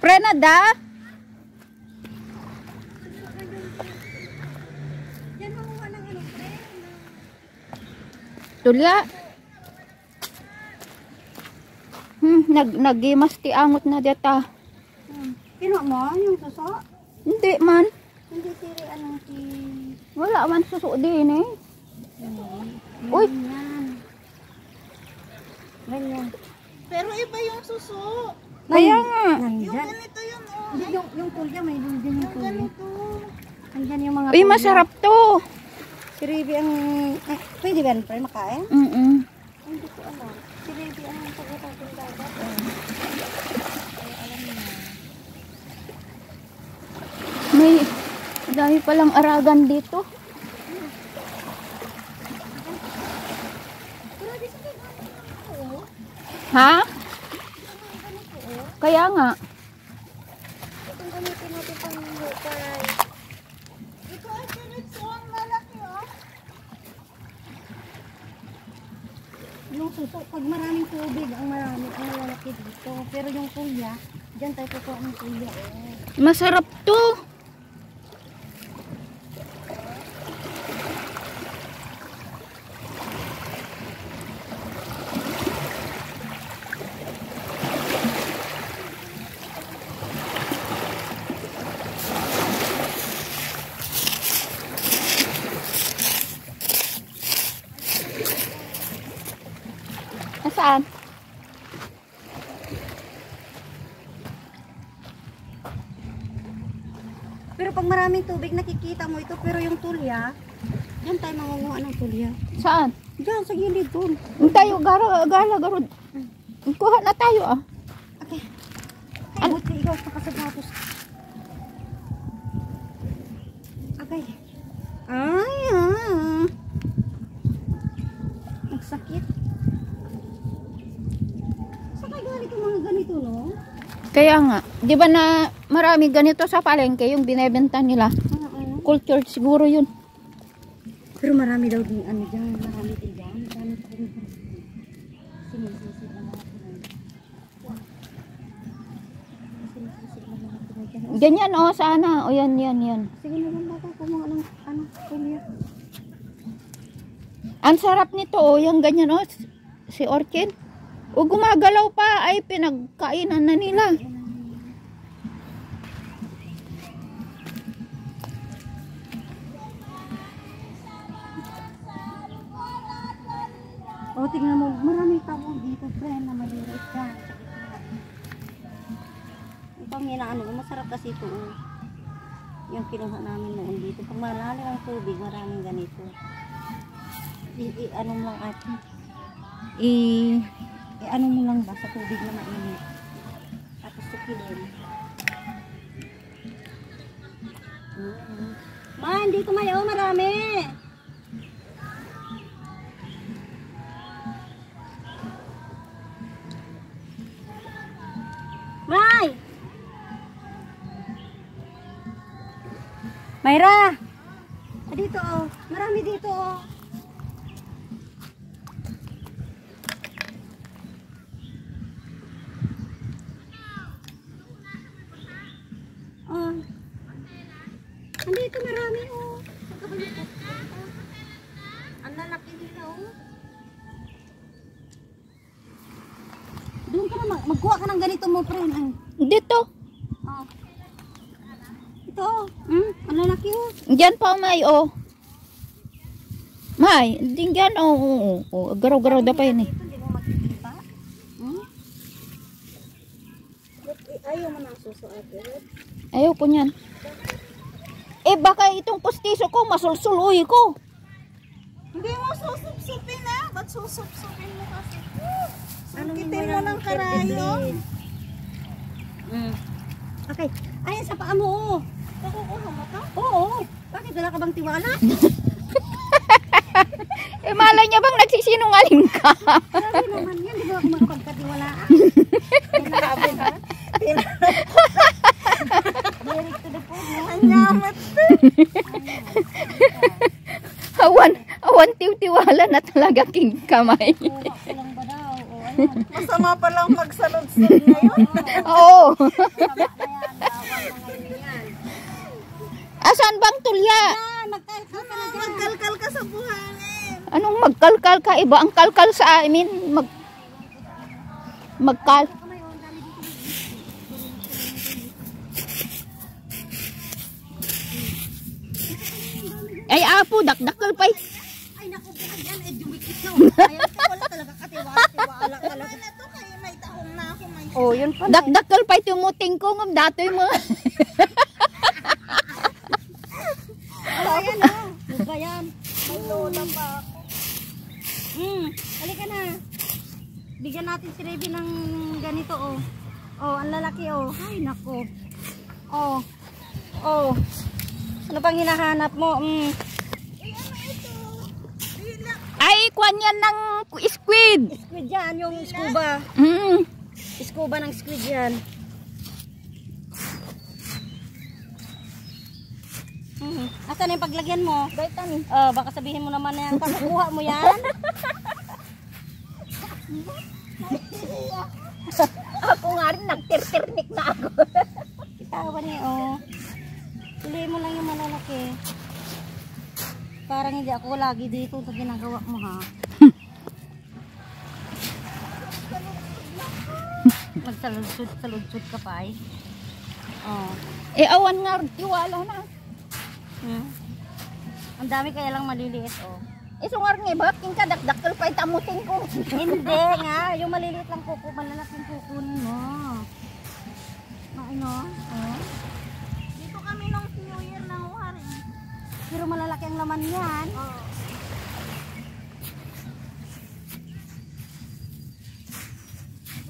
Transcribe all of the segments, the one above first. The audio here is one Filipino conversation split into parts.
Prenada? Yan makuha ng ano, Tulya. Nagimas ti angot na data. Kinuha mo yung suso? Hindi man. Hindi siri ano si... Wala man suso din eh. Uy. Ganyan. Pero iba yung suso. Kaya nga. Yung ganito yun, oh. Hindi, yung tulya, may din yung Yung tulya. ganito. Andyan yung mga Uy, tulya. masarap to. Si Riby ang... pwede ba yan, pre, makain? Hindi ko alam. Si Riby ang pagkatapong dagat. Alam niya. May dami palang aragan dito. Ha? Kaya nga. Itong gamitin natin pang hukay. Ito ay pinitsuan malaki, oh. Yung suso, pag maraming tubig, ang malalaki dito. Pero yung tulya, dyan tayo kukuha ng tulya. Masarap to. Saan? Pero pag maraming tubig, nakikita mo ito. Pero yung tulya, dyan tayo mangunguha ng tulya. Saan? Dyan, sa gilid dun. Tayo, gala. Kuha na tayo ah. Okay. Ay, buti ikaw nakasapatos. Okay. Ay, nagsakit. Saan kayo galing yung mga ganito, no? Kaya nga. Di ba na marami ganito sa palengke yung binebenta nila? Culture siguro yun. Pero marami daw din ano dyan. Marami din dyan. Marami pa rin. Sinisisid lang natin. Sinisisid lang natin dyan. Ganyan oh, sana. O yan. Sige na lang baka kumuha ng ano, tulya. Ang sarap nito oh, yung ganyan oh. Si Orchid. O gumagalaw pa ay pinagkainan na nila. O, tingnan mo, maraming tao dito, friend, na maliit ka. Ito ang inaano, masarap kasi ito. Yung kinuha namin noon dito. Pag malalim ang tubig, maraming ganito. Ano lang atin. Ano mo lang ba sa tubig na mainit. Tapos sukilin. Ma, hindi kumayo, marami. May! Mayra! Dito oh. Marami dito oh. Oh. Andito marami oh. Ang lalaki nila oh. Doon ka na magkuha ka ng ganito mo, friend. Dito. Oh. Ito, ang lalaki oh. Diyan pa may oh. May, dingyan oh. Garaw-garaw da pa yun eh. Hindi mo makikita. Ayaw mo ng suso ate. Ayaw ko niyan. Eh baka itong postiso ko masulsuloy ko. Hindi mo susup-supin, ah. Ba't susup-supin mo kasi? Sungkitin mo ng karayom. Okay. Ayan sa paa mo oh. Nakukuha mo to? Oo. Bakit wala ka bang tiwala? Eh malay niya bang nagsisinungaling ka? Grabe naman yan. Di ba ako magpagkatiwalaan? Grabe na. Direct to the point. No? Anyamat. Awan tiwtiwala na talaga king kamay. Kuha ko lang ba daw? O Masama palang magsalod-salod ngayon. Oo. Tama na yan. Bawal na ngayon yan. Asan bang tulya? Yan, magkalkal ka na dyan. Magkalkal ka sa buhangin. Anong magkalkal ka? Iba ang kalkal sa amin. Magkal. Ay, apo, dakdakal pa. Ay, naku, yan. Eh, dumikit na. Ayaw ka, wala talaga katiwala talaga. Ano to kayo? May taong na ako. May Oh, yun pa. Dakdakal pa tumuting ko ng datoy mo. Ayan na. Ano ba yan? may lola pa ako. Halika na. Bigyan natin si Revy ng ganito, oh. Oh, ang lalaki, oh. Ay, nako. Oh. Oh. Ano bang hinahanap mo? Ay, kwan yan ng squid. Squid yan, yung scuba. Scuba ng squid yan. Asan yung paglagyan mo? Vitamin. Baka sabihin mo naman na yan. Pagkukuha mo yan? Ako nga rin, nagtirtirnik na ako. Itawa niya, oh. Piliin mo lang yung malalaki. Parang hindi ako lagi dito sa ginagawa mo, ha? Magsaludsud ka pa, eh. Oh. Awan nga, tiwala na. Ang dami kaya lang maliliit, oh. Isungar nga, bakit ka dakdakal pa tamuting ko. Hindi nga, yung maliliit lang kuko, malalaking kukunin mo. Ano? Oh. Dito kami nung New Year nanguha rin. Pero malalaki ang laman yan. Oo.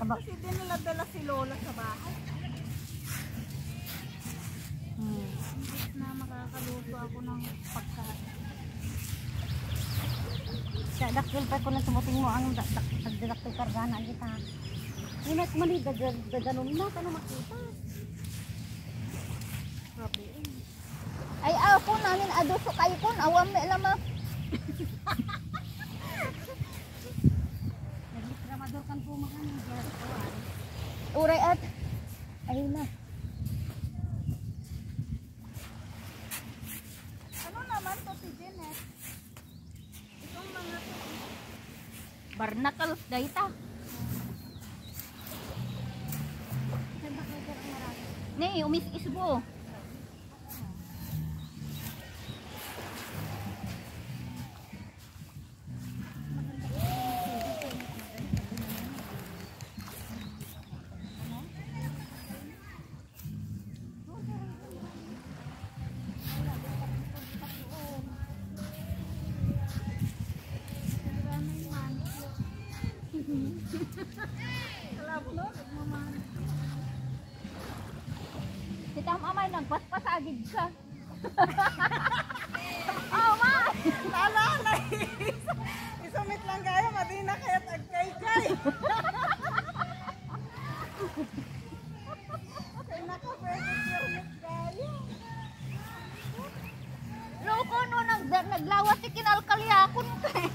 Kasi dinala-dala si Lola sa bahay. Imbis na makakaluto ako ng pagkain. Sa dakil pa ko na tumuting mo ang dakil kargana kita. Yung mali, daganon na, paano makita? Grabe eh. Ay, ako namin adoso kayo kun, awam may lamang. Nagtramador kan po makan. Uray at, ayun na. Ano naman to si Jeanette? Itong mga Barnacles dayta. Ni, umis-isbo. Kita mamay nagpaspasagid ka. Oh, ma! Naalala isumit lang kayo, madina kaya tagkay-kay. Kaya naka-perfect kayo. Loko no, naglawas si kinalkalyakon ka eh.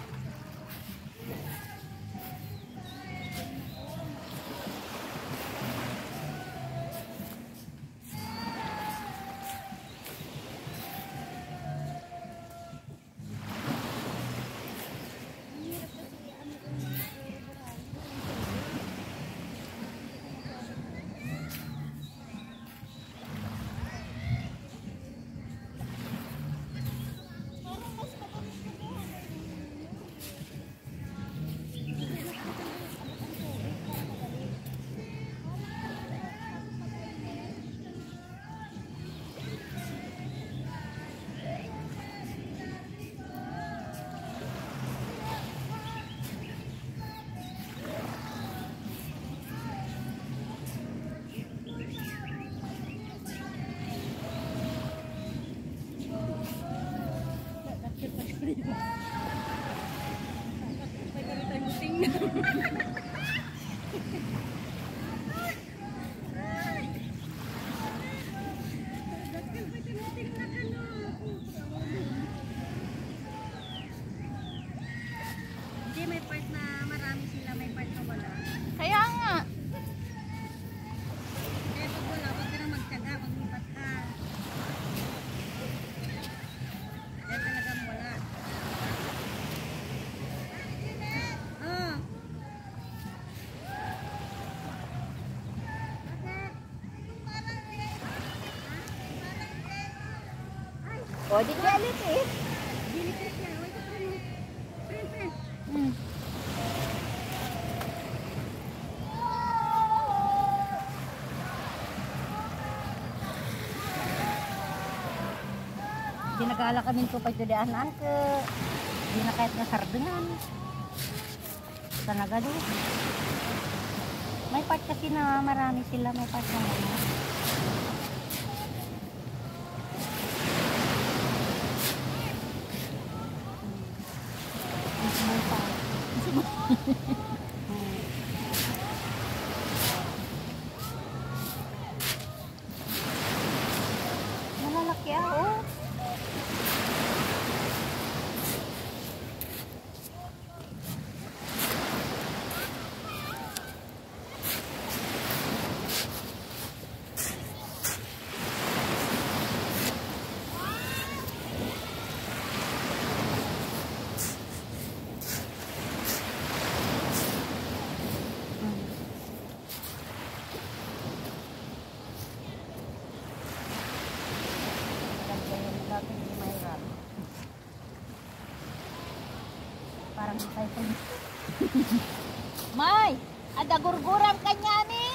Hindi, may part na marami sila, may part na wala. O, di galit eh. Dilikit yan. O, ito friend. Friend. Hmm. Ginagala kami ko pa ito di anan ke. Di na kahit nasardenan. Talaga doon. May part kasi na marami sila. May part na mga. Malalaki oh. Dati hindi mahirap. Parang tayo May, ada gurguram kanya ni.